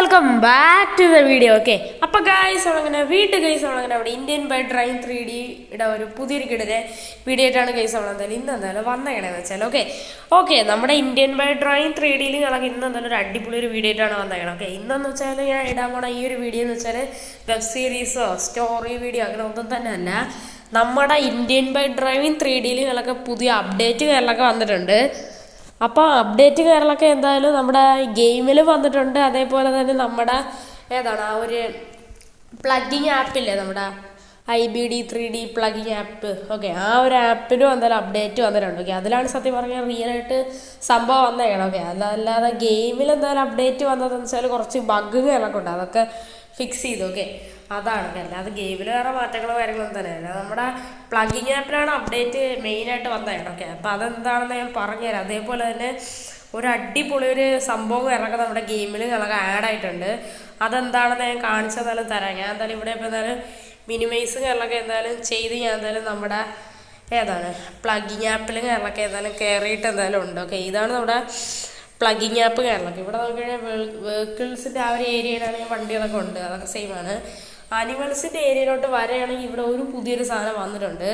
Welcome back to the video. Okay, അപ്പോൾ guys നമ്മളങ്ങനെ അവിടെ ഇന്ത്യൻ ബൈ ഡ്രൈൻ 3Dയുടെ ഒരു പുതിയൊരു കിടലെ വീഡിയോ ആയിട്ടാണ് ഗൈസ് നമ്മളെന്തായാലും ഇന്നെന്തായാലും വന്നേക്കണേന്ന് വെച്ചാൽ ഓക്കെ നമ്മുടെ ഇന്ത്യൻ ബൈ ഡ്രൈൻ 3Dയിൽ ഞങ്ങൾക്ക് ഇന്നെന്തായാലും ഒരു അടിപൊളി ഒരു വീഡിയോ ആയിട്ടാണ് വന്നേക്കണം. ഓക്കെ, ഇന്നെന്ന് വെച്ചാൽ ഞാൻ ഇടാൻ പോണ ഈ ഒരു വീഡിയോ എന്ന് വെച്ചാൽ വെബ് സീരീസോ സ്റ്റോറി വീഡിയോ അങ്ങനെ ഒന്നും തന്നെ അല്ല. നമ്മുടെ ഇന്ത്യൻ ബൈ ഡ്രൈവിൻ 3Dയിൽ ഞങ്ങൾക്ക് പുതിയ അപ്ഡേറ്റ് കാര്യങ്ങളൊക്കെ വന്നിട്ടുണ്ട്. അപ്പോൾ അപ്ഡേറ്റ് കാര്യങ്ങളൊക്കെ എന്തായാലും നമ്മുടെ ഗെയിമിൽ വന്നിട്ടുണ്ട്. അതേപോലെ തന്നെ നമ്മുടെ ഏതാണ് ആ ഒരു പ്ലഗിങ് ആപ്പില്ലേ, നമ്മുടെ IBD3D പ്ലഗിങ് ആപ്പ്. ഓക്കെ, ആ ഒരു ആപ്പിലും എന്തായാലും അപ്ഡേറ്റ് വന്നിട്ടുണ്ട്. ഓക്കെ, അതിലാണ് സത്യം പറഞ്ഞാൽ റിയലായിട്ട് സംഭവം വന്നേക്കണം. ഓക്കെ, അല്ലാതെ ഗെയിമിൽ എന്തായാലും അപ്ഡേറ്റ് വന്നതെന്ന് വെച്ചാൽ കുറച്ച് ബഗ് കാര്യങ്ങളൊക്കെ ഉണ്ട്, അതൊക്കെ ഫിക്സ് ചെയ്തു. ഓക്കെ, അതാണ്. അല്ലാതെ ഗെയിമിൽ വേറെ മാറ്റങ്ങളോ കാര്യങ്ങളൊന്നും തന്നെയല്ല. നമ്മുടെ പ്ലഗിങ് ആപ്പിലാണ് അപ്ഡേറ്റ് മെയിനായിട്ട് വന്നേക്കണം. ഓക്കെ, അപ്പോൾ അതെന്താണെന്ന് ഞാൻ പറഞ്ഞുതരാം. അതേപോലെ തന്നെ ഒരു അടിപൊളി ഒരു സംഭവം ഇറങ്ങി നമ്മുടെ ഗെയിമിൽ ഞങ്ങൾക്ക് ആഡ് ആയിട്ടുണ്ട്. അതെന്താണെന്ന് ഞാൻ കാണിച്ചതെന്നാലും തരാം. ഞാൻ എന്തായാലും ഇവിടെ ഇപ്പോൾ എന്തായാലും മിനിമൈസ് കാര്യങ്ങളൊക്കെ എന്തായാലും ചെയ്ത് ഞാൻ എന്തായാലും നമ്മുടെ ഏതാണ് പ്ലഗിങ് ആപ്പിൽ കാര്യങ്ങളൊക്കെ എന്തായാലും കയറിയിട്ട് എന്തായാലും ഉണ്ട്. ഓക്കെ, ഇതാണ് നമ്മുടെ പ്ലഗിങ് ആപ്പ് കാര്യങ്ങളൊക്കെ. ഇവിടെ നോക്കിക്കഴിഞ്ഞാൽ വെഹിക്കിൾസിൻ്റെ ആ ഒരു ഏരിയയിലാണെങ്കിൽ വണ്ടികളൊക്കെ ഉണ്ട്, അതൊക്കെ സെയിം ആണ്. ആനിമൽസിൻ്റെ ഏരിയയിലോട്ട് വരെയാണെങ്കിൽ ഇവിടെ ഒരു പുതിയൊരു സാധനം വന്നിട്ടുണ്ട്.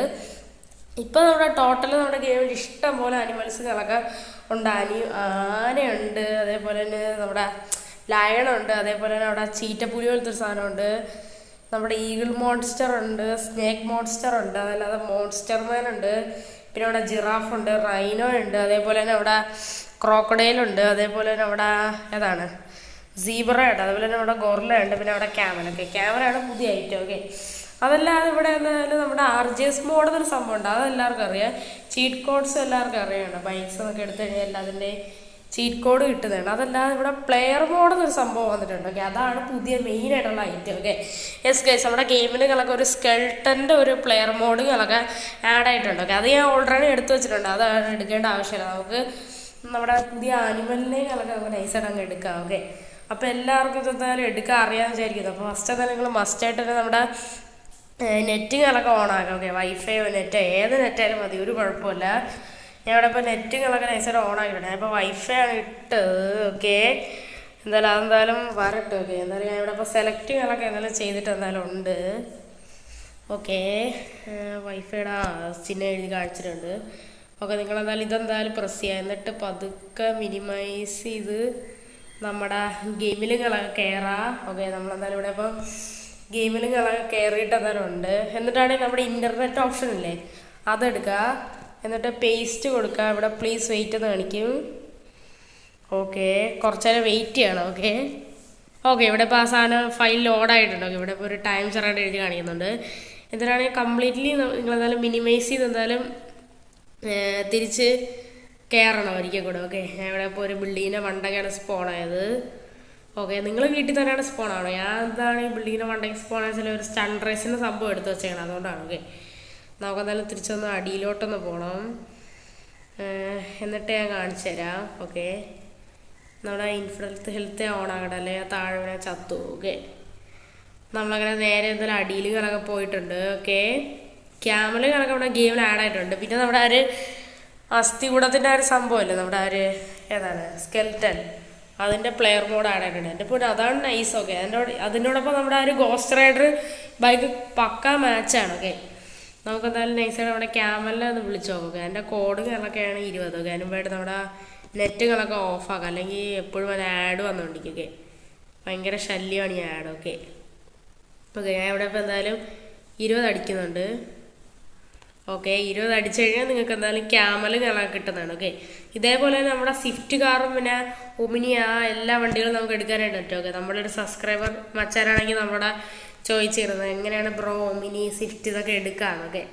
ഇപ്പോൾ നമ്മുടെ ടോട്ടൽ നമ്മുടെ ഗെയിമിൽ ഇഷ്ടം പോലെ ആനിമൽസുകളൊക്കെ ഉണ്ട്. ആനയുണ്ട്, അതേപോലെ തന്നെ നമ്മുടെ ലയണുണ്ട്, അതേപോലെ തന്നെ അവിടെ ചീറ്റപ്പുലി പോലത്തെ ഒരു സാധനമുണ്ട്, നമ്മുടെ ഈഗിൾ മോൺസ്റ്റർ ഉണ്ട്, സ്നേക്ക് മോൺസ്റ്റർ ഉണ്ട്, അതല്ലാതെ മോൺസ്റ്റർ മാൻ ഉണ്ട്, പിന്നെ അവിടെ ജിറാഫ് ഉണ്ട്, റൈനോ ഉണ്ട്, അതേപോലെ തന്നെ അവിടെ ക്രോക്കഡൈലുണ്ട്, അതേപോലെ തന്നെ അവിടെ ഏതാണ് സീബ്ര ഉണ്ട്, അതേപോലെ തന്നെ അവിടെ ഗൊറില്ല ഉണ്ട്, പിന്നെ അവിടെ ക്യാമലൊക്കെ. ക്യാമറയാണ് പുതിയ ഐറ്റം. ഓക്കെ, അതല്ലാതെ ഇവിടെ എന്തായാലും നമ്മുടെ RGS മോഡ് എന്നൊരു സംഭവം ഉണ്ട്, അതെല്ലാവർക്കും അറിയാം. ചീറ്റ് കോഡ്സ് എല്ലാവർക്കും അറിയാം. ബൈക്സ് എന്നൊക്കെ എടുത്തു കഴിഞ്ഞാൽ എല്ലാത്തിൻ്റെ ചീറ്റ് കോഡ് കിട്ടുന്നതാണ്. അതല്ലാതെ ഇവിടെ പ്ലെയർ മോഡ് എന്നൊരു സംഭവം വന്നിട്ടുണ്ട്. ഓക്കെ, അതാണ് പുതിയ മെയിൻ ആയിട്ടുള്ള ഐറ്റം. ഓക്കെ, യെസ് ഗൈസ്, നമ്മുടെ ഗെയിമിലുകളൊക്കെ ഒരു സ്കെൽട്ടൻ്റെ ഒരു പ്ലെയർ മോഡുകളൊക്കെ ആഡ് ആയിട്ടുണ്ട്. ഓക്കെ, അത് ഞാൻ ഓൾറെഡി എടുത്തു വെച്ചിട്ടുണ്ട്, അതാണ് എടുക്കേണ്ട ആവശ്യമില്ല. നമുക്ക് നമ്മുടെ പുതിയ ആനിമലിനെകളൊക്കെ നമുക്ക് നൈസായിട്ട് അങ്ങ് എടുക്കാം. ഓക്കെ, അപ്പോൾ എല്ലാവർക്കും എന്തായാലും എടുക്കാൻ അറിയാമെന്ന് വിചാരിക്കുന്നു. അപ്പോൾ ഫസ്റ്റ് എന്തായാലും നിങ്ങൾ മസ്റ്റായിട്ട് തന്നെ നമ്മുടെ നെറ്റുകളൊക്കെ ഓണാക്കാം. ഓക്കെ, വൈഫൈയോ നെറ്റോ ഏത് നെറ്റായാലും മതി, ഒരു കുഴപ്പമില്ല. ഞാൻ ഇവിടെ ഇപ്പോൾ നെറ്റുകളൊക്കെ നൈസായിട്ട് ഓണാക്കിയിട്ടുണ്ട്. ഞാൻ ഇപ്പോൾ വൈഫൈ ആണ് ഇട്ടത്. ഓക്കെ, അതെന്തായാലും വരട്ടെ. ഓക്കെ, എന്തായാലും ഞാൻ ഇവിടെ ഇപ്പോൾ സെലക്റ്റുകളൊക്കെ എന്തായാലും ചെയ്തിട്ട് എന്തായാലും ഉണ്ട്. ഓക്കെ, വൈഫൈയുടെ ചിഹ്നം എഴുതി കാണിച്ചിട്ടുണ്ട്. ഓക്കെ, നിങ്ങളെന്തായാലും ഇതെന്തായാലും പ്രസ് ചെയ്യുക, എന്നിട്ട് പതുക്കെ മിനിമൈസ് ചെയ്ത് നമ്മുടെ ഗെയിമിലുകളൊക്കെ കയറാം. ഓക്കെ, നമ്മളെന്തായാലും ഇവിടെ ഇപ്പോൾ ഗെയിമിലുകളൊക്കെ കയറിയിട്ട് എന്തായാലും ഉണ്ട്. എന്നിട്ടാണെങ്കിൽ നമ്മുടെ ഇൻ്റർനെറ്റ് ഓപ്ഷൻ ഇല്ലേ, അതെടുക്കുക, എന്നിട്ട് പേസ്റ്റ് കൊടുക്കുക. ഇവിടെ പ്ലീസ് വെയിറ്റ് എന്ന് കാണിക്കും. ഓക്കെ, കുറച്ച് നേരം വെയിറ്റ് ചെയ്യണം. ഓക്കെ, ഇവിടെ ഇപ്പോൾ ആ സാധനം ഫയൽ ലോഡായിട്ടുണ്ട്. ഓക്കെ, ഇവിടെ ഇപ്പോൾ ഒരു ടൈം ചെറുതായിട്ട് എഴുതി കാണിക്കുന്നുണ്ട്. എന്നിട്ടാണെങ്കിൽ കംപ്ലീറ്റ്ലി നിങ്ങളെന്തായാലും മിനിമൈസ് ചെയ്ത് എന്തായാലും തിരിച്ച് കയറണം ഒരിക്കൽ കൂടെ. ഓക്കെ, ഞാൻ ഇവിടെ ഇപ്പോൾ ഒരു ബിൽഡിങ്ങിൻ്റെ മണ്ടൊക്കെയാണ് സ്പോണായത്. ഓക്കെ, നിങ്ങൾ വീട്ടിൽ തന്നെയാണ് സ്പോണാണോ? ഞാൻ എന്താണ് ഈ ബിൽഡിങ്ങിൻ്റെ മണ്ടയ്ക്ക് സ്പോൺ ആയ ഒരു സ്റ്റണ്ട് റേസിൻ്റെ സംഭവം എടുത്ത് വെച്ചേക്കണം, അതുകൊണ്ടാണ്. ഓക്കെ, നമുക്കെന്തായാലും തിരിച്ചൊന്ന് അടിയിലോട്ടൊന്ന് പോകണം, എന്നിട്ട് ഞാൻ കാണിച്ചു തരാം. ഓക്കെ, നമ്മുടെ ഹെൽത്ത് ഓൺ ആകണം, അല്ലെങ്കിൽ താഴെ ഇവിടെ ചത്തു. ഓക്കെ, നമ്മളങ്ങനെ നേരെ എന്തായാലും അടിയിലുകളൊക്കെ പോയിട്ടുണ്ട്. ഓക്കെ, ക്യാമലുകളൊക്കെ നമ്മുടെ ഗെയിമിൽ ആഡ് ആയിട്ടുണ്ട്. പിന്നെ നമ്മുടെ ഒരു അസ്ഥികൂടത്തിൻ്റെ ഒരു സംഭവമല്ലേ, നമ്മുടെ ഒരു ഏതാണ് സ്കെൽറ്റൻ, അതിൻ്റെ പ്ലെയർ മോഡ് ആഡ് ആയിട്ടുണ്ട്. എൻ്റെ ഇപ്പോൾ അതാണ് നൈസ്. ഓക്കെ, അതിനോടൊപ്പം നമ്മുടെ ഒരു ഗോസ്റ്റ് റൈഡർ ബൈക്ക് പക്ക മാച്ചാണ്. ഓക്കെ, നമുക്ക് എന്തായാലും നൈസായിട്ട് നമ്മുടെ ക്യാമലിനെ ഒന്ന് വിളിച്ചു നോക്കുക. എൻ്റെ കോഡ് കാര്യങ്ങളൊക്കെയാണ് 20. ഓക്കെ, അതിനുമ്പോയിട്ട് നമ്മുടെ നെറ്റുകളൊക്കെ ഓഫാക്കാം, അല്ലെങ്കിൽ എപ്പോഴും അത് ആഡ് വന്നുകൊണ്ടിരിക്കും. ഓക്കെ, ഭയങ്കര ശല്യമാണ് ഈ ആഡ്. ഓക്കെ, ഞാൻ ഇവിടെ ഇപ്പോൾ എന്തായാലും 20 അടിക്കുന്നുണ്ട്. ഓക്കെ, 20 അടിച്ചു കഴിഞ്ഞാൽ നിങ്ങൾക്ക് എന്തായാലും ക്യാമൽ ഞങ്ങൾക്ക് കിട്ടുന്നതാണ്. ഓക്കെ, ഇതേപോലെ തന്നെ നമ്മുടെ സ്വിഫ്റ്റ് കാറും പിന്നെ ഒമിനി എല്ലാ വണ്ടികളും നമുക്ക് എടുക്കാനായിട്ട് പറ്റും. ഓക്കെ, നമ്മളൊരു സബ്സ്ക്രൈബർ മച്ചാനാണെങ്കിൽ നമ്മുടെ ചോദിച്ചിരുന്നത് എങ്ങനെയാണ് ബ്രോ ഒമിനി സ്വിഫ്റ്റ് ഇതൊക്കെ എടുക്കുകയാണ്. ഓക്കെ,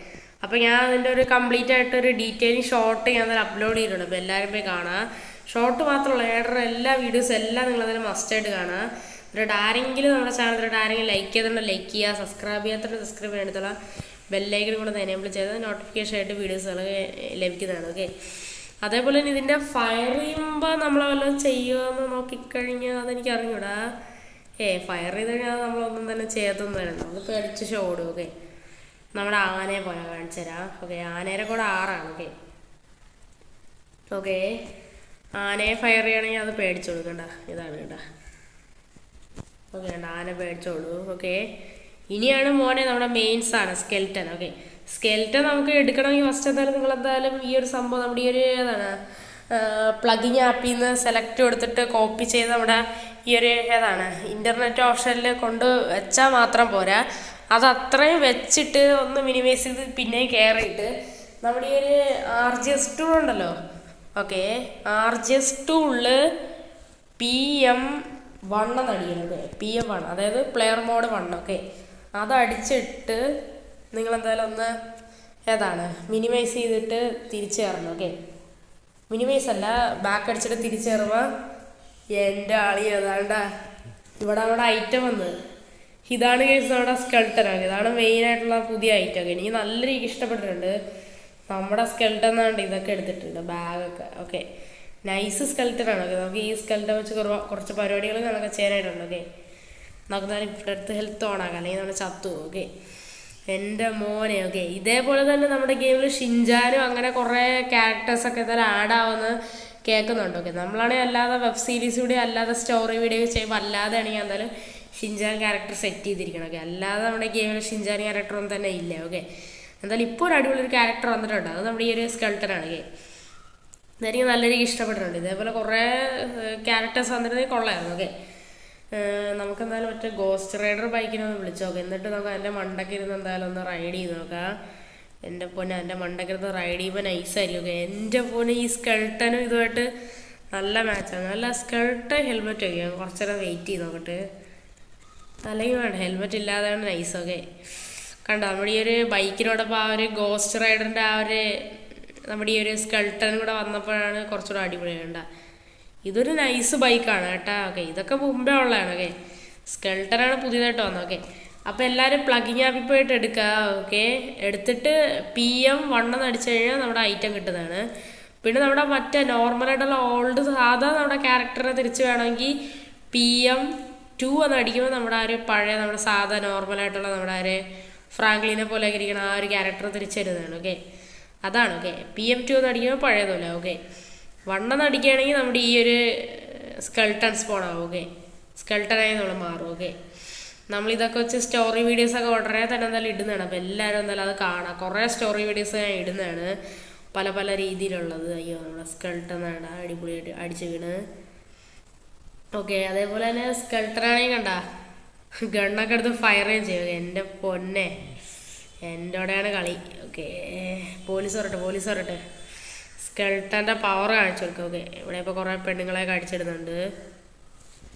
അപ്പോൾ ഞാൻ അതിൻ്റെ ഒരു കംപ്ലീറ്റ് ആയിട്ടൊരു ഡീറ്റെയിലിംഗ് ഷോർട്ട് ഞാൻ അതിൽ അപ്ലോഡ് ചെയ്തിട്ടുണ്ട്. അപ്പോൾ എല്ലാവരും പോയി കാണാം. ഷോർട്ട് മാത്രമല്ല, ഏറെ എല്ലാ വീഡിയോസും എല്ലാം നിങ്ങളതിൽ മസ്റ്റായിട്ട് കാണുക. എന്നിട്ട് ആരെങ്കിലും നമ്മുടെ ചാനൽ ആരെങ്കിലും ലൈക്ക് ചെയ്തിട്ടുണ്ടോ ലൈക്ക് ചെയ്യുക, സബ്സ്ക്രൈബ് ചെയ്യാത്തതുകൊണ്ട് സബ്സ്ക്രൈബ് ചെയ്യാനുള്ള ബെല്ലൈക്കനും കൂടെ എനേബിൾ ചെയ്താൽ നോട്ടിഫിക്കേഷൻ ആയിട്ട് വീഡിയോസുകൾ ലഭിക്കുന്നതാണ്. ഓക്കെ, അതേപോലെ തന്നെ ഇതിൻ്റെ ഫയർ ചെയ്യുമ്പോൾ നമ്മൾ വല്ലതും ചെയ്യുമെന്ന് നോക്കിക്കഴിഞ്ഞാൽ അതെനിക്ക് അറിഞ്ഞൂടാ. ഫയർ ചെയ്ത് കഴിഞ്ഞാൽ നമ്മളൊന്നും തന്നെ ചെയ്യത്തൊന്നും തന്നെ, നമ്മൾ പേടിച്ച് ഷോടും. ഓക്കെ, നമ്മുടെ ആനയെ പോലെ കാണിച്ചു തരാം. ഓക്കെ, ആനയുടെ കൂടെ 6 ആണ്. ഓക്കെ, ആനയെ ഫയർ ചെയ്യണമെങ്കിൽ അത് പേടിച്ചു കൊടുക്കണ്ട. ഇതാണ് കേട്ടോ, ഓക്കെ ആന പേടിച്ചോളൂ. ഓക്കെ, ഇനിയാണ് മോനെ നമ്മുടെ മെയിൻസ് ആണ് സ്കെൽറ്റൻ. ഓക്കെ, സ്കെൽറ്റൻ നമുക്ക് എടുക്കണമെങ്കിൽ ഫസ്റ്റ് എന്തായാലും നിങ്ങൾ എന്തായാലും ഈ ഒരു സംഭവം നമ്മുടെ ഈ ഒരു ഏതാണ് പ്ലഗിങ് ആപ്പിൽ നിന്ന് സെലക്ട് കൊടുത്തിട്ട് കോപ്പി ചെയ്ത് നമ്മുടെ ഈ ഒരു ഏതാണ് ഇൻ്റർനെറ്റ് ഓപ്ഷനിൽ കൊണ്ട് വെച്ചാൽ മാത്രം പോരാ, അത് അത്രയും വെച്ചിട്ട് ഒന്ന് മിനിമൈസ് ചെയ്ത് പിന്നെയും കയറിയിട്ട് നമ്മുടെ ഈ ഒരു RGS2 ഉണ്ടല്ലോ. Okay, RGS2 PM1 എന്നടിക്കുന്നത്. PM1 അതായത് പ്ലെയർ മോഡ് 1. ഓക്കെ, അതടിച്ചിട്ട് നിങ്ങളെന്തായാലും ഒന്ന് ഏതാണ് മിനിമൈസ് ചെയ്തിട്ട് തിരിച്ചു കയറണം. ഓക്കെ, മിനിമൈസ് അല്ല, ബാക്ക് അടിച്ചിട്ട് തിരിച്ചു കയറുമ്പോൾ എൻ്റെ ആളി ഏതാണ്ട ഇവിടെ നമ്മുടെ ഐറ്റം വന്ന് ഇതാണ് കേസ് നമ്മുടെ സ്കെൽട്ടനാണ്. ഇതാണ് മെയിനായിട്ടുള്ള പുതിയ ഐറ്റം. ഒക്കെ എനിക്ക് നല്ല രീതിക്ക് ഇഷ്ടപ്പെട്ടിട്ടുണ്ട്. നമ്മുടെ സ്കെൽട്ടൻ എന്നാണ്ട് ഇതൊക്കെ എടുത്തിട്ടുണ്ട്, ബാഗൊക്കെ. Okay, nice സ്കെൽട്ടനാണ്. ഓക്കെ, നമുക്ക് ഈ സ്കെൽട്ടൻ വെച്ച് കുറച്ച് പരിപാടികൾ നമുക്ക് ചെയ്യാനായിട്ടുണ്ട്. ഓക്കെ, നമുക്ക് എന്തായാലും ഇവിടെ അടുത്ത് ഹെൽത്ത് ഓണാക്കാം, അല്ലെങ്കിൽ നമ്മൾ ചത്തു. ഓക്കെ, എൻ്റെ മോനെ. ഓക്കെ, ഇതേപോലെ തന്നെ നമ്മുടെ ഗെയിമിൽ ഷിൻജാനും അങ്ങനെ കുറേ ക്യാരക്ടേഴ്സൊക്കെ എന്തായാലും ആഡാവുമെന്ന് കേൾക്കുന്നുണ്ട്. ഓക്കെ, നമ്മളാണെങ്കിൽ അല്ലാതെ വെബ് സീരീസിലൂടെ അല്ലാതെ സ്റ്റോറി വീഡിയോ ചെയ്യുമ്പോൾ അല്ലാതെ ആണെങ്കിൽ എന്തായാലും ഷിൻജാൻ ക്യാരക്ടർ സെറ്റ് ചെയ്തിരിക്കണം. ഓക്കെ, അല്ലാതെ നമ്മുടെ ഗെയിമിൽ ഷിൻജാൻ ക്യാരക്ടറൊന്നും തന്നെ ഇല്ല. ഓക്കെ, എന്തായാലും ഇപ്പോൾ ഒരു അടിപൊളി ഒരു ക്യാരക്ടർ വന്നിട്ടുണ്ട്, അത് നമ്മുടെ ഈ ഒരു സ്കെൽട്ടനാണ്. ഓക്കെ, അതെനിക്ക് നല്ല രീതിക്ക് ഇഷ്ടപ്പെട്ടിട്ടുണ്ട്. ഇതേപോലെ കുറേ ക്യാരക്ടേഴ്സ് വന്നിരുന്നെങ്കിൽ കൊള്ളായിരുന്നു. ഓക്കെ, നമുക്കെന്തായാലും മറ്റേ ഗോസ്റ്റ് റൈഡർ ബൈക്കിനെ ഒന്ന് വിളിച്ചു നോക്കാം, എന്നിട്ട് നമുക്ക് അതിൻ്റെ മണ്ടയ്ക്ക് ഇരുന്ന് എന്തായാലും ഒന്ന് റൈഡ് ചെയ്ത് നോക്കാം. എൻ്റെ പൊന്നെ, എൻ്റെ മണ്ടയ്ക്ക് ഇരുന്ന് റൈഡ് ചെയ്യുമ്പോൾ നൈസായിരിക്കും. ഓക്കെ, എൻ്റെ പൊന്നെ ഈ സ്കെൽട്ടനും ഇതുമായിട്ട് നല്ല മാച്ചാണ്. നല്ല സ്കെൽട്ടൻ ഹെൽമെറ്റ് ഒക്കെ കുറച്ച് നേരം വെയിറ്റ് ചെയ്ത് നോക്കട്ടെ, അല്ലെങ്കിൽ വേണ്ട ഹെൽമെറ്റ് ഇല്ലാതെയാണ് നൈസ്. ഓക്കെ, കണ്ടോ നമ്മുടെ ഈ ഒരു ബൈക്കിനോടൊപ്പം ആ ഒരു ഗോസ്റ്റ് റൈഡറിൻ്റെ ആ ഒരു നമ്മുടെ ഈ ഒരു സ്കെൽട്ടനും കൂടെ വന്നപ്പോഴാണ് കുറച്ചുകൂടെ അടിപൊളിയാണ്ട. ഇതൊരു നൈസ് ബൈക്കാണ് കേട്ടോ. ഓക്കെ, ഇതൊക്കെ മുമ്പേ ഉള്ളതാണ്. ഓക്കെ, സ്കെൽട്ടനാണ് പുതിയതായിട്ട് വന്നത്. ഓക്കെ, അപ്പോൾ എല്ലാവരും പ്ലഗിങ് ആപ്പിൽ പോയിട്ട് എടുക്കുക. ഓക്കെ, എടുത്തിട്ട് PM1 എന്ന് അടിച്ചു കഴിഞ്ഞാൽ നമ്മുടെ ഐറ്റം കിട്ടുന്നതാണ്. പിന്നെ നമ്മുടെ മറ്റേ നോർമലായിട്ടുള്ള ഓൾഡ് സാധാ നമ്മുടെ ക്യാരക്ടറിനെ തിരിച്ച് വേണമെങ്കിൽ PM2 എന്ന് അടിക്കുമ്പോൾ നമ്മുടെ ആ ഒരു പഴയ നമ്മുടെ സാധാ നോർമലായിട്ടുള്ള നമ്മുടെ ആ ഒരു ഫ്രാങ്ക്ലിനെ പോലെ ഇരിക്കുന്ന ആ ഒരു ക്യാരക്ടർ തിരിച്ചു തരുന്നതാണ്. ഓക്കെ, അതാണ്. ഓക്കെ, PM2 എന്ന് അടിക്കുമ്പോൾ പഴയതുപോലെ. ഓക്കെ, 1 എന്ന് അടിക്കുകയാണെങ്കിൽ നമ്മുടെ ഈ ഒരു സ്കെൽട്ടൺ സ്പോണാവും. ഓക്കെ, സ്കെൽട്ടനായി നമ്മൾ മാറും. ഓക്കെ, നമ്മളിതൊക്കെ വെച്ച് സ്റ്റോറി വീഡിയോസൊക്കെ ഉടനെ തന്നെ എന്തായാലും ഇടുന്നതാണ്. അപ്പോൾ എല്ലാവരും എന്തായാലും അത് കാണാം. കുറേ സ്റ്റോറി വീഡിയോസ് ഞാൻ ഇടുന്നതാണ്, പല പല രീതിയിലുള്ളത്. അയ്യോ, നമ്മുടെ സ്കെൽട്ടനാണ് അടിപൊളിയായിട്ട് അടിച്ചു വീണ്. ഓക്കെ, അതേപോലെ തന്നെ സ്കെൽട്ടനാണെങ്കിൽ കണ്ട ഗണ്ണൊക്കെ എടുത്ത് ഫയറുകയും ചെയ്യും. എൻ്റെ പൊന്നെ, എൻ്റെ കൂടെയാണ് കളി. ഓക്കെ, പോലീസ് വരട്ടെ. സ്കെൽട്ടൻ്റെ പവർ കാണിച്ചു കൊടുക്കും. ഓക്കെ, ഇവിടെ ഇപ്പോൾ കുറേ പെണ്ണുങ്ങളെയൊക്കെ അടിച്ചിടുന്നുണ്ട്.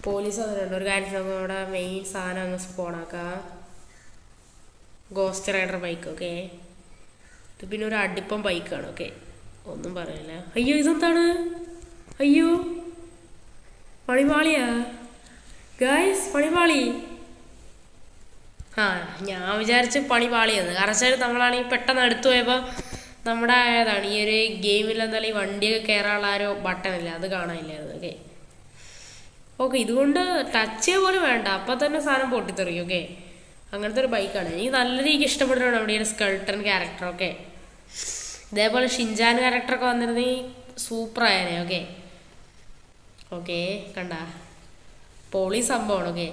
പോലീസ് വന്നിട്ടുണ്ട്. ഒരു കാര്യം നമുക്ക് ഇവിടെ മെയിൻ സാധനം അങ്ങ് സ്പോണാക്കാം, ഗോസ്റ്റ് റൈഡർ ബൈക്ക്. ഓക്കെ, ഇത് പിന്നെ ഒരു അടിപ്പം ബൈക്കാണ്. ഓക്കെ, ഒന്നും പറയില്ല. അയ്യോ, ഇതെന്താണ്? അയ്യോ, പണിപാളിയാ ഗായ്സ്, പണിപാളി. ഞാൻ വിചാരിച്ച് പണിപാളിയെന്ന്. കാരണം നമ്മളാണെങ്കിൽ പെട്ടെന്ന് അടുത്ത് പോയപ്പോൾ നമ്മുടെ ഏതാണ് ഈ ഒരു ഗെയിമിൽ എന്തായാലും ഈ വണ്ടിയൊക്കെ കയറാനുള്ള ആ ഒരു ബട്ടണില്ല, അത് കാണാനില്ലായിരുന്നു. ഓക്കെ, ഓക്കെ, ഇതുകൊണ്ട് ടച്ച് പോലും വേണ്ട, അപ്പം തന്നെ സാധനം പൊട്ടിത്തെറിയും. ഓക്കെ, അങ്ങനത്തെ ഒരു ബൈക്കാണ്. എനിക്ക് നല്ല രീതിക്ക് ഇഷ്ടപ്പെട്ടിട്ടുണ്ട് നമ്മുടെ ഒരു സ്കെൽട്ടൻ ക്യാരക്ടർ. ഓക്കെ, ഇതേപോലെ ഷിൻജാൻ ക്യാരക്ടറൊക്കെ വന്നിരുന്നെങ്കിൽ സൂപ്പറായേനെ. ഓക്കെ, ഓക്കെ, കണ്ട പൊളി സംഭവമാണ്. ഓക്കെ,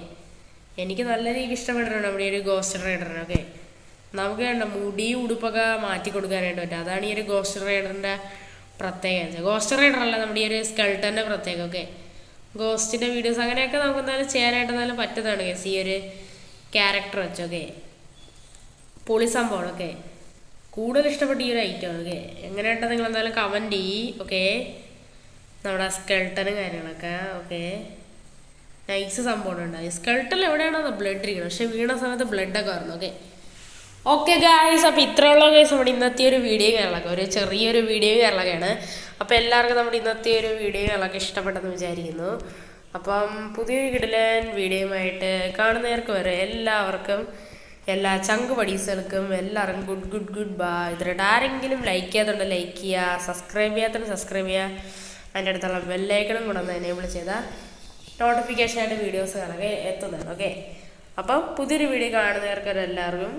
എനിക്ക് നല്ല രീതിക്ക് ഇഷ്ടപ്പെട്ടിട്ടുണ്ട് നമ്മുടെ ഒരു ഗോസ്റ്റ് റൈഡറിന്. ഓക്കെ, നമുക്ക് വേണ്ട മുടി ഉടുപ്പൊക്കെ മാറ്റി കൊടുക്കാനായിട്ട് പറ്റും. അതാണ് ഈ ഒരു ഗോസ്റ്റ് റൈഡറിൻ്റെ പ്രത്യേകത. ഗോസ്റ്റ് റൈഡർ അല്ല, നമ്മുടെ ഈ ഒരു സ്കെൽട്ടൻ്റെ പ്രത്യേകം. ഓക്കെ, ഗോസ്റ്റിൻ്റെ വീഡിയോസ് അങ്ങനെയൊക്കെ നമുക്ക് എന്തായാലും ചെയ്യാനായിട്ട് എന്തായാലും പറ്റുന്നതാണ് കേസ് ഈ ഒരു ക്യാരക്ടർ വെച്ച്. ഓക്കെ, പൊളി സംഭവമാണ്. ഓക്കെ, കൂടുതൽ ഇഷ്ടപ്പെട്ട ഈ ഒരു ഐറ്റമാണ്. ഓക്കെ, എങ്ങനെയുണ്ടെന്ന് നിങ്ങൾ എന്തായാലും കമൻറ്റ് ചെയ്യ്. ഓക്കെ, നമ്മുടെ സ്കെൽട്ടനും കാര്യങ്ങളൊക്കെ. ഓക്കെ, നൈസ് സംഭവം ഉണ്ടായി. സ്കെൽട്ടൻ എവിടെയാണോ ബ്ലഡ് ഇരിക്കണം, പക്ഷെ വീണ സമയത്ത് ബ്ലഡൊക്കെ വരണം. ഓക്കെ, ഓക്കെ ഗായ്സ്, അപ്പോൾ ഇത്രയുള്ള ഗൈസ് നമ്മുടെ ഇന്നത്തെ ഒരു വീഡിയോ കേരളമൊക്കെ ഒരു ചെറിയൊരു വീഡിയോ കേരളമൊക്കെയാണ്. അപ്പോൾ എല്ലാവർക്കും നമ്മുടെ ഇന്നത്തെ ഒരു വീഡിയോ കേരളമൊക്കെ ഇഷ്ടപ്പെട്ടെന്ന് വിചാരിക്കുന്നു. അപ്പം പുതിയൊരു കിടിലൻ വീഡിയോയുമായിട്ട് കാണുന്നവർക്ക് വരെ എല്ലാവർക്കും, എല്ലാ ചങ്ക് പടീസുകൾക്കും എല്ലാവർക്കും ഗുഡ് ബൈ. ഇതിനായിട്ട് ആരെങ്കിലും ലൈക്ക് ചെയ്യാത്തുണ്ട് ലൈക്ക് ചെയ്യുക, സബ്സ്ക്രൈബ് ചെയ്യാത്തതിന് സബ്സ്ക്രൈബ് ചെയ്യുക, അതിൻ്റെ അടുത്തുള്ള ബെല്ലൈക്കണും കൂടെ ഒന്ന് എനേബിൾ ചെയ്താൽ നോട്ടിഫിക്കേഷനായിട്ട് വീഡിയോസ് കാണാൻ എത്തുന്നതാണ്. ഓക്കെ, അപ്പം പുതിയൊരു വീഡിയോ കാണുന്നവർക്ക് എല്ലാവർക്കും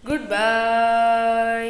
ഗുഡ് ബൈ.